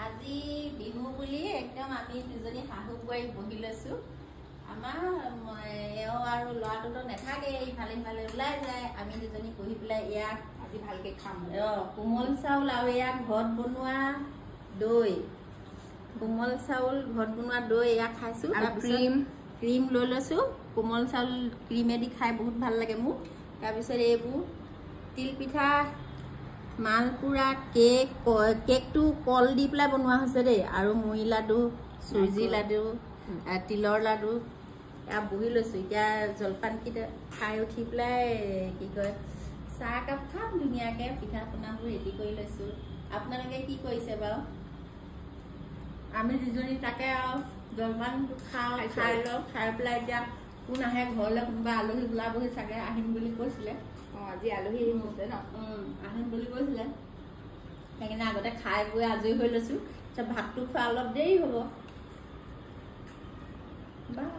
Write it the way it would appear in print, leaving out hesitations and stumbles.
আজি বিহু বুলি একদম আমি দুজনী শাহু বোৱাৰী বহি লৈছো আমাৰ এও আৰু ল'ৰাটোতো নাথাকে ইফালে সিফালে ওলাই যায় আমি দুজনী বহি পেলাই ইয়াক আজি ভালকে খাম কোমল চাউল আৰু ইয়াক ঘৰত বনোৱা দৈ কোমল চাউল ঘৰত বনোৱা দৈ ইয়াক খাইছো আৰু ক্ৰীম লৈ লৈছো কোমল চাউল ক্ৰীমেদি খাই বহুত ভাল লাগে মোক তাৰপিছত এইবোৰ তিল পিঠা মালপুৰা কেকটো কল দি পেলাই বনোৱা হৈছে দেই আৰু মুড়ি লাডু চুজি লাডু তিলৰ লাডু ইয়াত বহি লৈছো এতিয়া জলপানকেইটা খাই উঠি পেলাই কি কয় চাহ একাপ খাম ধুনীয়াকৈ পিঠা পনাবোৰ ৰেডি কৰি লৈছো আপোনালোকে কি কৰিছে বাৰু আমি দুজনী তাকে আৰু জলপানটো খাই লওঁ খাই পেলাই এতিয়া কোন আহে ঘৰলৈ কোনোবা আলহী ওলাবহি চাগে আহিম বুলি কৈছিলে আজি আলহী আহিম হৈছে ন আহিম বুলি কৈছিলে সেইকাৰণে আগতে খাই বৈ আজৰি হৈ লৈছো ভাতটো খোৱা অলপ দেৰি হ'ব বাই